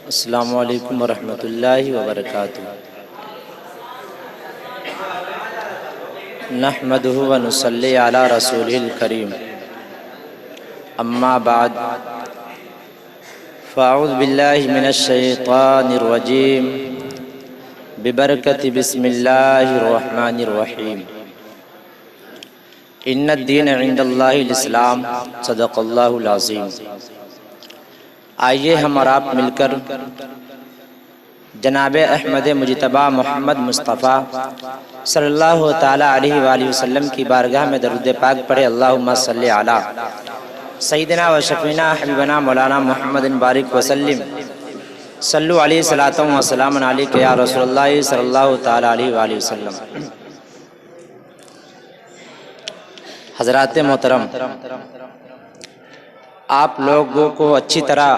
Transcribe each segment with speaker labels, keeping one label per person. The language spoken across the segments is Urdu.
Speaker 1: السلام علیکم ورحمۃ اللہ وبرکاتہ۔ نحمدہ ونصلی علی رسولہ الکریم، اما بعد فاعوذ باللہ من الشیطان الرجیم، ببرکۃ بسم اللہ الرحمن الرحیم۔ ان الدین عند اللہ الاسلام، صدق اللہ العظیم۔ آئیے ہم اور آپ مل کر جناب احمد مجتبیٰ محمد مصطفیٰ صلی اللہ تعالیٰ علیہ وآلہ وسلم کی بارگاہ میں درود پاک پڑھے۔ اللہم صلی علی سیدنا و شفینا حبیبنا مولانا محمد بارک وسلم، صلو علیہ صلاۃ و سلام علیک یا رسول اللہ صلی اللہ تعالیٰ علیہ وآلہ وسلم۔ حضرات محترم، آپ لوگوں کو اچھی طرح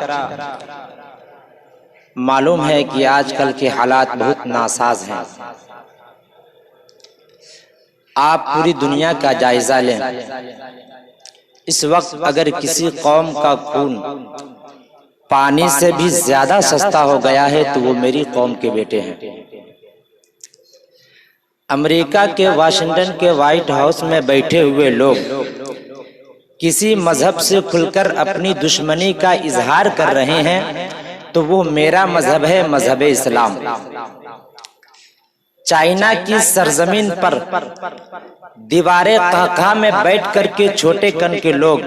Speaker 1: معلوم ہے کہ آج کل کے حالات بہت ناساز ہیں۔ آپ پوری دنیا کا جائزہ لیں، اس وقت اگر کسی قوم کا خون پانی سے بھی زیادہ سستا ہو گیا ہے تو وہ میری قوم کے بیٹے ہیں۔ امریکہ کے واشنگٹن کے وائٹ ہاؤس میں بیٹھے ہوئے لوگ کسی مذہب سے کھل کر اپنی دشمنی کا اظہار کر رہے ہیں تو وہ میرا مذہب ہے، مذہب اسلام۔ چائنا کی سرزمین پر دیوار قہقہ میں بیٹھ کر کے چھوٹے کن کے لوگ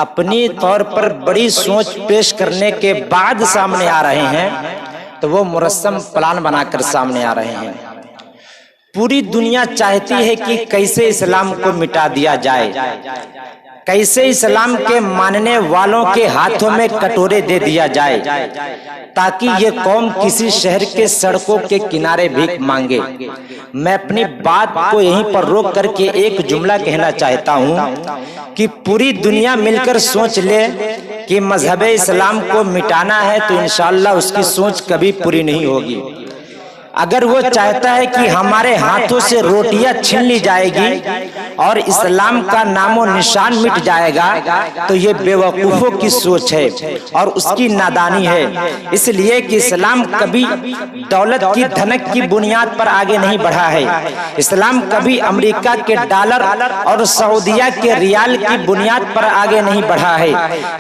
Speaker 1: اپنی طور پر بڑی سوچ پیش کرنے کے بعد سامنے آ رہے ہیں تو وہ مرسم پلان بنا کر سامنے آ رہے ہیں۔ پوری دنیا چاہتی ہے کہ کیسے اسلام کو مٹا دیا جائے، کیسے اسلام کے ماننے والوں کے ہاتھوں میں کٹورے دے دیا جائے تاکہ یہ قوم کسی شہر کے سڑکوں کے کنارے بھیک مانگے۔ میں اپنی بات کو یہیں پر روک کر کے ایک جملہ کہنا چاہتا ہوں کہ پوری دنیا مل کر سوچ لے کہ مذہب اسلام کو مٹانا ہے تو انشاءاللہ اس کی سوچ کبھی پوری نہیں ہوگی۔ اگر وہ چاہتا ہے کہ ہمارے ہاتھوں سے روٹیاں چھین لی جائے گی اور اسلام کا نام و نشان مٹ جائے گا تو یہ بے وقوفوں کی سوچ ہے اور اس کی نادانی ہے، اس لیے کہ اسلام کبھی دولت کی دھنک کی بنیاد پر آگے نہیں بڑھا ہے۔ اسلام کبھی امریکہ کے ڈالر اور سعودیہ کے ریال کی بنیاد پر آگے نہیں بڑھا ہے۔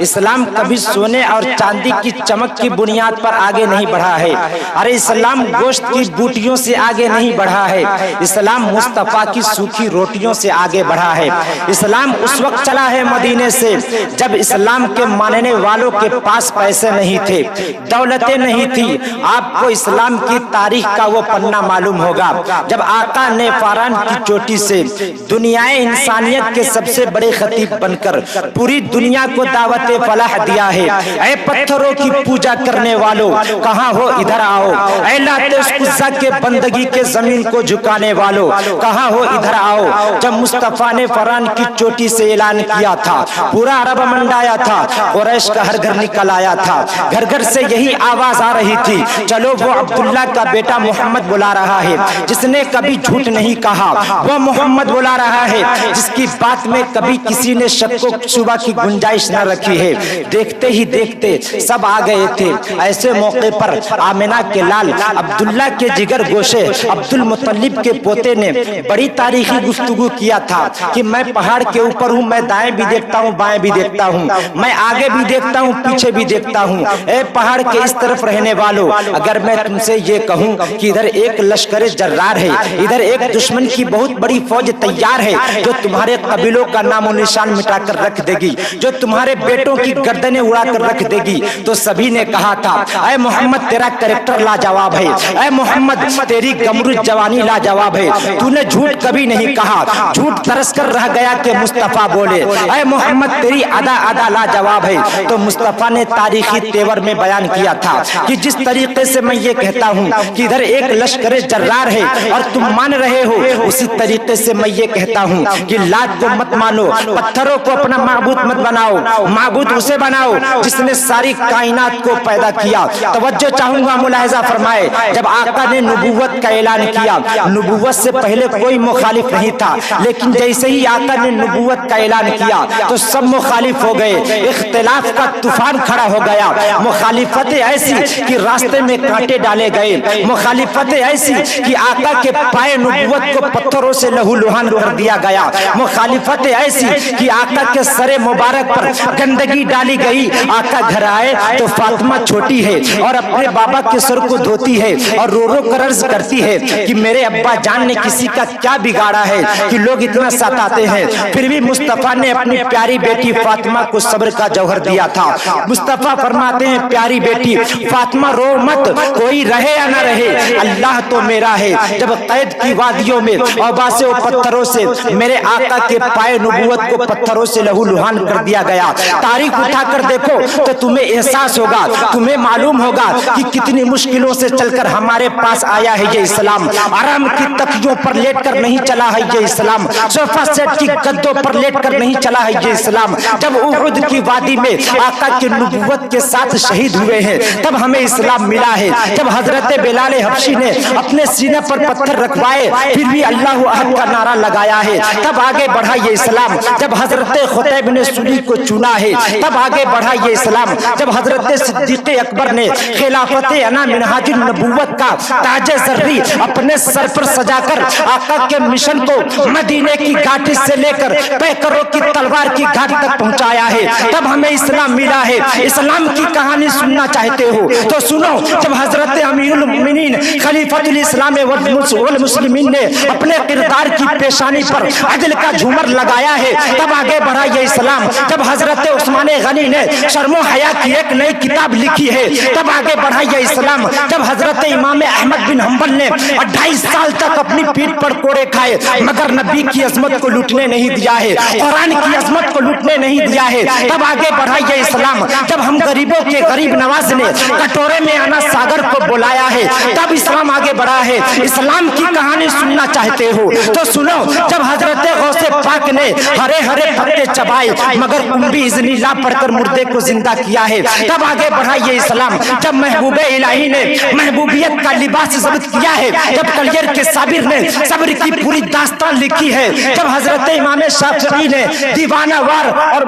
Speaker 1: اسلام کبھی سونے اور چاندی کی چمک کی بنیاد پر آگے نہیں بڑھا ہے۔ ارے اسلام گوشت کی بوٹیوں سے آگے نہیں بڑھا ہے، اسلام مصطفیٰ کی سوکھی روٹیوں سے آگے بڑھا ہے۔ اسلام اس وقت چلا ہے مدینے سے جب اسلام کے ماننے والوں کے پاس پیسے نہیں تھے، دولتیں نہیں تھی۔ آپ کو اسلام کی تاریخ کا وہ پنہ معلوم ہوگا جب آقا نے فاران کی چوٹی سے دنیائے انسانیت کے سب سے بڑے خطیب بن کر پوری دنیا کو دعوت فلاح دیا ہے۔ اے پتھروں کی پوجا کرنے والوں کہاں ہو ادھر آؤ، اے لاتے اس عزا کے بندگی کے زمین کو جھکانے والوں کہاں ہو ادھر آؤ۔ جب مصطفیٰ نے فران کی چوٹی سے اعلان کیا تھا پورا عرب منڈایا تھا، قریش کا ہر گھر نکل آیا تھا، گھر گھر سے یہی آواز آ رہی تھی، چلو وہ عبداللہ کا بیٹا محمد بلا رہا ہے جس نے کبھی جھوٹ نہیں کہا، وہ محمد بلا رہا ہے جس کی بات میں کبھی کسی نے شک و شبہ کی گنجائش نہ رکھی ہے۔ دیکھتے ہی دیکھتے سب آ گئے تھے۔ ایسے موقع پر آمنہ کے لال عبداللہ کے جگر گوشے عبد المطلب کے پوتے نے بڑی تاریخی گفتگو کیا تھا کہ میں پہاڑ کے اوپر ہوں، میں دائیں بھی دیکھتا ہوں بائیں بھی دیکھتا ہوں، میں آگے بھی دیکھتا ہوں پیچھے بھی دیکھتا ہوں۔ اے پہاڑ کے اس طرف رہنے والوں، اگر میں تم سے یہ کہوں کہ ادھر ایک لشکر جرار ہے، ادھر ایک دشمن کی بہت بڑی فوج تیار ہے جو تمہارے قبیلوں کا نام و نشان مٹا کر رکھ دے گی، جو تمہارے بیٹوں کی گردنیں اڑا کر رکھ دے گی، تو سبھی نے کہا تھا اے محمد تیرا کریکٹر لاجواب ہے، اے محمد تیری گمرو جوانی لاجواب ہے، تو نے جھوٹ کبھی نہیں کہا، جھوٹ ترس کر رہ گیا کہ مصطفیٰ بولے، اے محمد تیری ادا لاجواب ہے۔ تو مصطفیٰ نے تاریخی تیور میں بیان کیا تھا کہ جس طریقے سے میں یہ کہتا ہوں کہ ادھر ایک لشکر جرار ہے اور تم مان رہے ہو، اسی طریقے سے میں یہ کہتا ہوں کہ لات کو مت مانو، پتھروں کو اپنا معبود مت بناؤ، معبود اسے بناؤ جس نے ساری کائنات کو پیدا کیا۔ توجہ چاہوں گا ملاحظہ فرمائے، جب آقا نے نبوت کا اعلان کیا، نبوت سے پہلے کوئی مخالف نہیں تھا، لیکن لیکن جیسے ہی آقا نے نبوت کا اعلان کیا تو سب مخالف ہو گئے، اختلاف کا طوفان کھڑا ہو گیا، مخالفت ایسی کہ راستے میں کانٹے ڈالے گئے، مخالفت ایسی کہ آقا کے پائے نبوت کو پتھروں سے لہو لہان کر دیا گیا، مخالفت ایسی کہ آقا کے سر مبارک پر گندگی ڈالی گئی۔ آقا گھر آئے تو فاطمہ چھوٹی ہے اور اپنے بابا کے سر کو دھوتی ہے اور رو رو کر عرض کرتی ہے کہ میرے ابا جان نے کسی کا کیا بگاڑا ہے کہ لوگ اتنا ستاتے ہیں۔ پھر بھی مصطفیٰ نے اپنی پیاری بیٹی فاطمہ کو صبر کا جوہر دیا تھا۔ مصطفیٰ فرماتے ہیں پیاری بیٹی فاطمہ رو مت، کوئی رہے یا نہ رہے اللہ تو میرا ہے۔ جب قید کی وادیوں میں اوبا سے پتھروں سے میرے آقا کے پائے نبوت کو پتھروں سے لہو لہان کر دیا گیا، تاریخ اٹھا کر دیکھو تو تمہیں احساس ہوگا، تمہیں معلوم ہوگا کہ کتنی مشکلوں سے چل کر ہمارے پاس آیا ہے یہ اسلام۔ آرام کی تکیوں پر لیٹ کر نہیں چلا ہے یہ اسلام، صوفہ سیٹ کی گدوں پر لیٹ کر نہیں چلا ہے یہ اسلام۔ جب احد کی وادی میں آقا کی نبوت کے ساتھ شہید ہوئے ہیں تب ہمیں اسلام ملا ہے۔ جب حضرت بلال حبشی نے اپنے سینے پر پتھر رکھوائے پھر بھی اللہ احد کا نعرہ لگایا ہے تب آگے بڑھا یہ اسلام۔ جب حضرت خطیب نے سولی کو چنا ہے تب آگے بڑھا یہ اسلام۔ جب حضرت صدیق اکبر نے خلافت انا منہاج النبوت کا تاج زرعی اپنے سر پر سجا کر آقا کے مشن کو مدینے کی گھاٹی سے لے کر پیکروں کی تلوار کی گھاٹ تک پہنچایا ہے تب ہمیں اسلام ملا ہے۔ اسلام کی کہانی سننا چاہتے ہو تو سنو، جب حضرت امیر المؤمنین خلیفۃ الاسلام والمسلمین نے اپنے کردار کی پیشانی پر عدل کا جھومر لگایا ہے تب آگے بڑھا یہ اسلام۔ جب حضرت عثمان غنی نے شرم و حیا کی ایک نئی کتاب لکھی ہے تب آگے بڑھا یہ اسلام۔ جب حضرت امام احمد بن حنبل نے 28 سال تک اپنی پیٹھ پر کوڑے کھائے مگر نبی کی عظمت کو لوٹنے نہیں دیا ہے، قرآن کی عظمت کو لوٹنے نہیں دیا ہے تب آگے بڑھا یہ اسلام۔ جب ہم غریبوں کے غریب نواز نے کٹورے میں آنا ساگر کو بلایا ہے تب اسلام آگے بڑھا ہے۔ اسلام کی کہانی سننا چاہتے ہو تو سنو، جب حضرت غوث پاک نے ہرے ہرے پتے چبائے مگر کمبی اذن اللہ پڑھ کر مردے کو زندہ کیا ہے تب آگے بڑھا یہ اسلام۔ جب محبوب الہی نے محبوبیت کا لباس ضبط کیا ہے، جب کلیئر کے صابر نے صبر کی پوری داستان لکھی ہے، جب حضرت امام شافعی نے دیوانہ وار اور